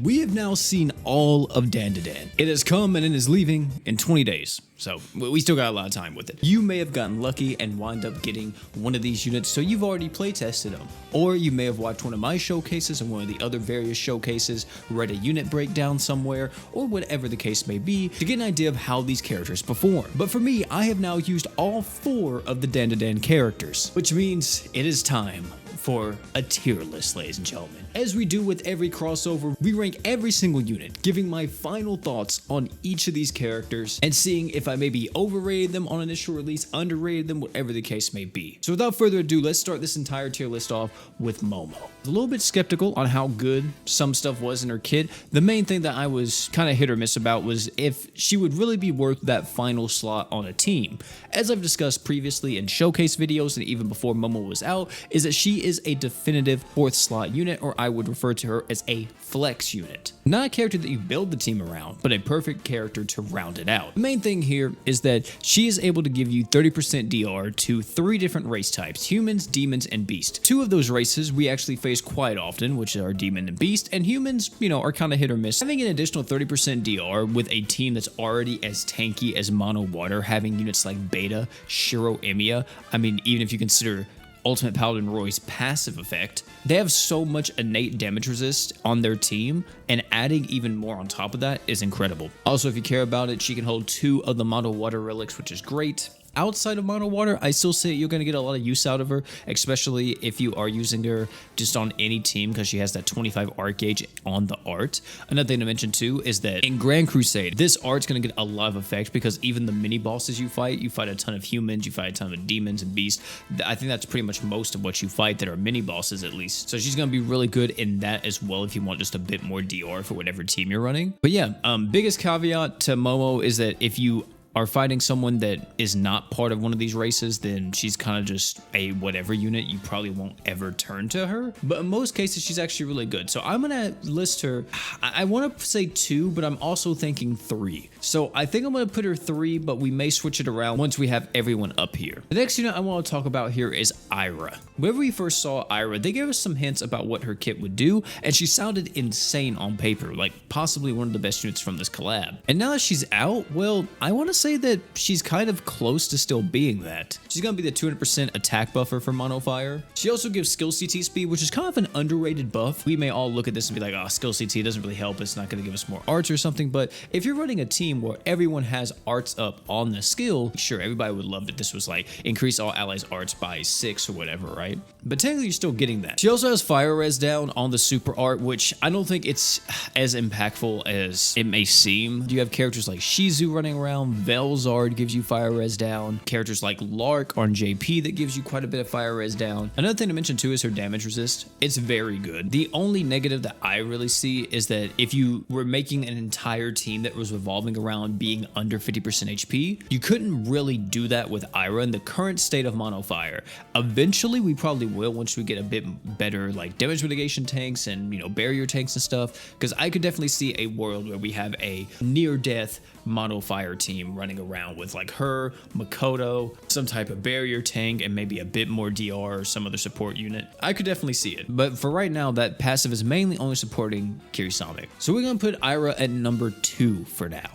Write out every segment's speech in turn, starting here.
We have now seen all of Dandadan. It has come and it is leaving in 20 days. So we still got a lot of time with it. You may have gotten lucky and wind up getting one of these units, so you've already play tested them. Or you may have watched one of my showcases and one of the other various showcases, read a unit breakdown somewhere, or whatever the case may be, to get an idea of how these characters perform. But for me, I have now used all 4 of the Dandadan characters, which means it is time for a tier list, ladies and gentlemen. As we do with every crossover, we rank every single unit, giving my final thoughts on each of these characters and seeing if I maybe overrated them on initial release, underrated them, whatever the case may be. So without further ado, let's start this entire tier list off with Momo. I was a little bit skeptical on how good some stuff was in her kit. The main thing that I was kind of hit or miss about was if she would really be worth that final slot on a team. As I've discussed previously in showcase videos and even before Momo was out, is that she is a definitive 4th slot unit, or I would refer to her as a flex unit. Not a character that you build the team around, but a perfect character to round it out. The main thing here is that she is able to give you 30% DR to 3 different race types: humans, demons, and beast. 2 of those races we actually face quite often, which are demon and beast, and humans, are kind of hit or miss. Having an additional 30% DR with a team that's already as tanky as Mono Water, having units like Beta, Shiro Emiya, even if you consider Ultimate Paladin Roy's passive effect, they have so much innate damage resist on their team, and adding even more on top of that is incredible. Also, if you care about it, she can hold 2 of the Mono Water relics, which is great. Outside of Mono Water, I still say you're going to get a lot of use out of her, especially if you are using her just on any team, because she has that 25 art gauge on the art. Another thing to mention too is that in Grand Crusade, this art's going to get a lot of effect because even the mini bosses you fight a ton of humans, you fight a ton of demons and beasts. I think that's pretty much most of what you fight that are mini bosses, at least. So she's going to be really good in that as well if you want just a bit more DR for whatever team you're running. But yeah, biggest caveat to Momo is that if you are fighting someone that is not part of one of these races, then she's kind of just a whatever unit. You probably won't ever turn to her, but in most cases she's actually really good. So I'm gonna list her, I want to say 2, but I'm also thinking 3. So I think I'm gonna put her 3, but we may switch it around once we have everyone up here. The next unit I want to talk about here is Ira. Whenever we first saw Ira, they gave us some hints about what her kit would do, and she sounded insane on paper, like possibly one of the best units from this collab. And now that she's out, well, I want to say that she's kind of close to still being that. She's gonna be the 200% attack buffer for Mono Fire. She also gives skill CT speed, which is kind of an underrated buff. We may all look at this and be like, oh, skill CT doesn't really help, it's not gonna give us more arts or something, but if you're running a team where everyone has arts up on the skill, sure, everybody would love that this was like increase all allies arts by 6 or whatever, right? But technically you're still getting that. She also has fire res down on the super art, which I don't think it's as impactful as it may seem. You have characters like Shizu running around, Velzard gives you fire res down, characters like Lark on JP that gives you quite a bit of fire res down. Another thing to mention too is her damage resist. It's very good. The only negative that I really see is that if you were making an entire team that was revolving around being under 50% HP, you couldn't really do that with Ira in the current state of Mono Fire. Eventually we probably will once we get a bit better like damage mitigation tanks and barrier tanks and stuff, because I could definitely see a world where we have a near death Mono Fire team running around with like her, Makoto, some type of barrier tank, and maybe a bit more DR or some other support unit. I could definitely see it, but for right now that passive is mainly only supporting Kirisame. So we're gonna put Ira at number 2 for now.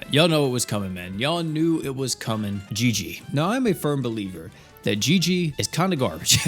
Y'all know it was coming, man. Y'all knew it was coming. Gigi. Now I'm a firm believer that Gigi is kind of garbage.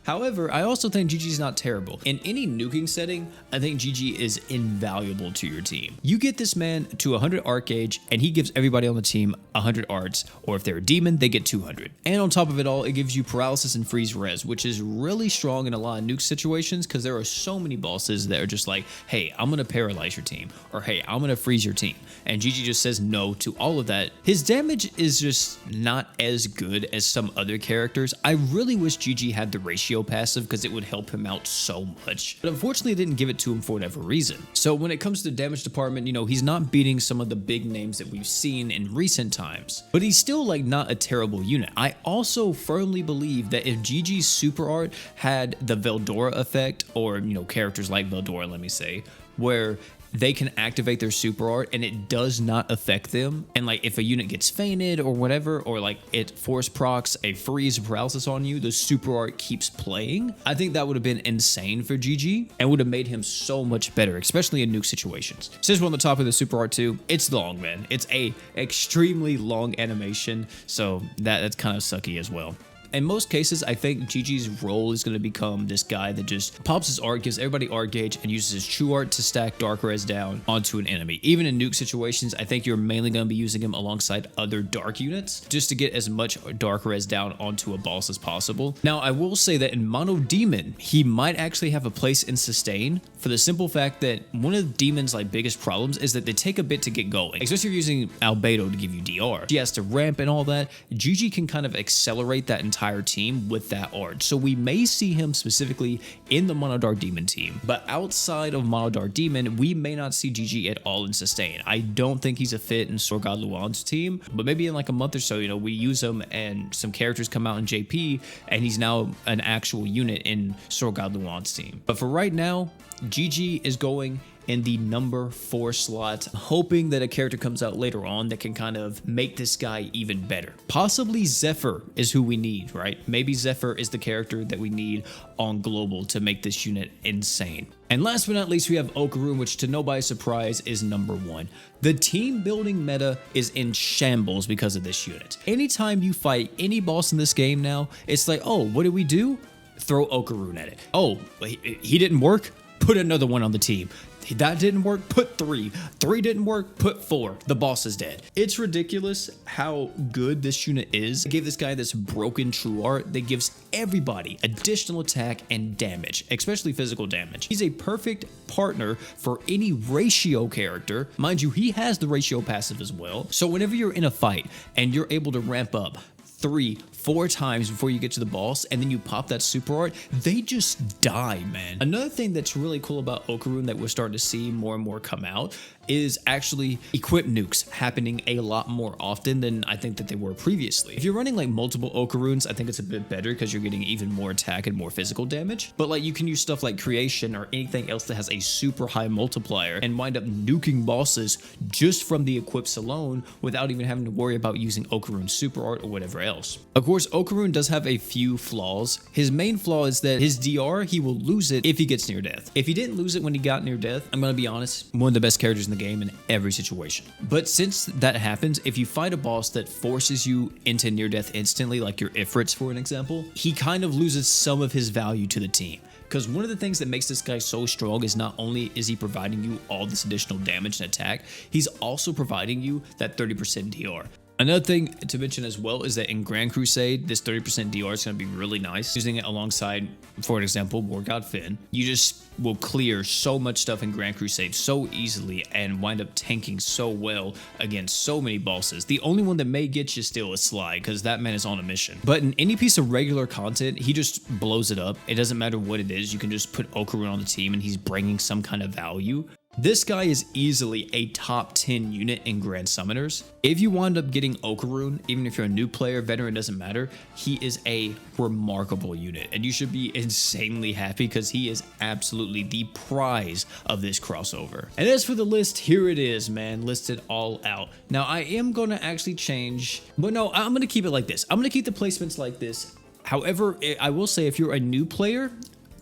However, I also think Gigi's not terrible. In any nuking setting, I think Gigi is invaluable to your team. You get this man to 100 art gauge, and he gives everybody on the team 100 arts, or if they're a demon, they get 200. And on top of it all, it gives you paralysis and freeze res, which is really strong in a lot of nuke situations, because there are so many bosses that are just like, hey, I'm gonna paralyze your team, or hey, I'm gonna freeze your team. And Gigi just says no to all of that. His damage is just not as good as some other characters. I really wish Gigi had the ratio passive because it would help him out so much, but unfortunately it didn't give it to him for whatever reason. So when it comes to the damage department, he's not beating some of the big names that we've seen in recent times, but he's still like not a terrible unit. I also firmly believe that if Gigi's super art had the Veldora effect, or characters like Veldora, let me say, where they can activate their super art and it does not affect them. And like if a unit gets fainted or whatever, or like it force procs a freeze or paralysis on you, the super art keeps playing. I think that would have been insane for Gigi and would have made him so much better, especially in nuke situations. Since we're on the topic of the super art too, it's long, man. It's a extremely long animation, so that's kind of sucky as well. In most cases, I think Gigi's role is going to become this guy that just pops his art, gives everybody art gauge, and uses his true art to stack dark res down onto an enemy. Even in nuke situations, I think you're mainly going to be using him alongside other dark units just to get as much dark res down onto a boss as possible. Now, I will say that in Mono Demon, he might actually have a place in sustain for the simple fact that one of Demon's like biggest problems is that they take a bit to get going, especially if you're using Albedo to give you DR. She has to ramp and all that. Gigi can kind of accelerate that entire team with that art. So we may see him specifically in the Mono Dark Demon team, but outside of Mono Dark Demon, we may not see Gigi at all in sustain. I don't think he's a fit in Sword God Luan's team, but maybe in like a month or so, you know, we use him and some characters come out in JP and he's now an actual unit in Sword God Luan's team. But for right now, Gigi is going in the number 4 slot, hoping that a character comes out later on that can kind of make this guy even better. Possibly Zephyr is who we need, right? Maybe Zephyr is the character that we need on global to make this unit insane. And last but not least, we have Ocaroon, which to nobody's surprise is number 1. The team building meta is in shambles because of this unit. Anytime you fight any boss in this game now, it's like, oh, what do we do? Throw Ocaroon at it. Oh, he didn't work? Put another one on the team. That didn't work, put 3. 3 didn't work, put 4. The boss is dead. It's ridiculous how good this unit is. I gave this guy this broken true art that gives everybody additional attack and damage, especially physical damage. He's a perfect partner for any ratio character. Mind you, he has the ratio passive as well. So whenever you're in a fight and you're able to ramp up 3, 4 times before you get to the boss and then you pop that super art, they just die, man. Another thing that's really cool about Ocaroon that we're starting to see more and more come out is actually equip nukes happening a lot more often than I think that they were previously. If you're running like multiple Ocaroons, I think it's a bit better because you're getting even more attack and more physical damage. But like you can use stuff like creation or anything else that has a super high multiplier and wind up nuking bosses just from the equips alone without even having to worry about using Ocaroon's super art or whatever else. Of course, Ocaroon does have a few flaws. His main flaw is that his DR, he will lose it if he gets near death. If he didn't lose it when he got near death, I'm gonna be honest, one of the best characters in the game in every situation. But since that happens, if you fight a boss that forces you into near death instantly, like your Ifrits for an example, he kind of loses some of his value to the team. Because one of the things that makes this guy so strong is not only is he providing you all this additional damage and attack, he's also providing you that 30% DR. Another thing to mention as well is that in Grand Crusade, this 30% DR is going to be really nice. Using it alongside, for example, War God Finn, you just will clear so much stuff in Grand Crusade so easily and wind up tanking so well against so many bosses. The only one that may get you still is Sly, because that man is on a mission. But in any piece of regular content, he just blows it up. It doesn't matter what it is. You can just put Ocaroon on the team and he's bringing some kind of value. This guy is easily a top 10 unit in Grand Summoners. If you wind up getting Ocaroon, even if you're a new player, veteran, doesn't matter, he is a remarkable unit. And you should be insanely happy because he is absolutely the prize of this crossover. And as for the list, here it is, man, listed all out. Now, I am going to actually change, but no, I'm going to keep it like this. I'm going to keep the placements like this. However, I will say if you're a new player,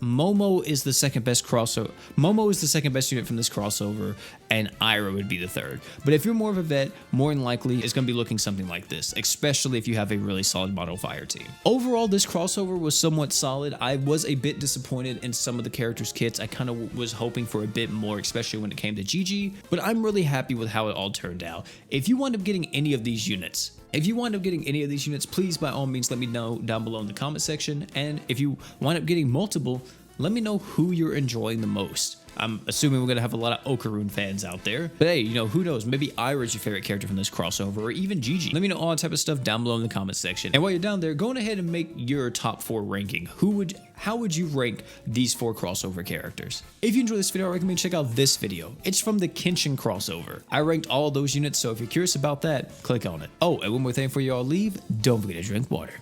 Momo is the second best crossover. Momo is the second best unit from this crossover, and Ira would be the third. But if you're more of a vet, more than likely it's going to be looking something like this, especially if you have a really solid Mono Fire team. Overall, this crossover was somewhat solid. I was a bit disappointed in some of the characters' kits. I kind of was hoping for a bit more, especially when it came to Gigi, but I'm really happy with how it all turned out. If you wind up getting any of these units, please by all means let me know down below in the comment section. And if you wind up getting multiple, let me know who you're enjoying the most. I'm assuming we're going to have a lot of Ocaroon fans out there. But hey, you know, who knows? Maybe Ira is your favorite character from this crossover, or even Gigi. Let me know all that type of stuff down below in the comment section. And while you're down there, go ahead and make your top 4 ranking. How would you rank these 4 crossover characters? If you enjoyed this video, I recommend check out this video. It's from the Kenshin crossover. I ranked all of those units, so if you're curious about that, click on it. Oh, and one more thing before you all leave, don't forget to drink water.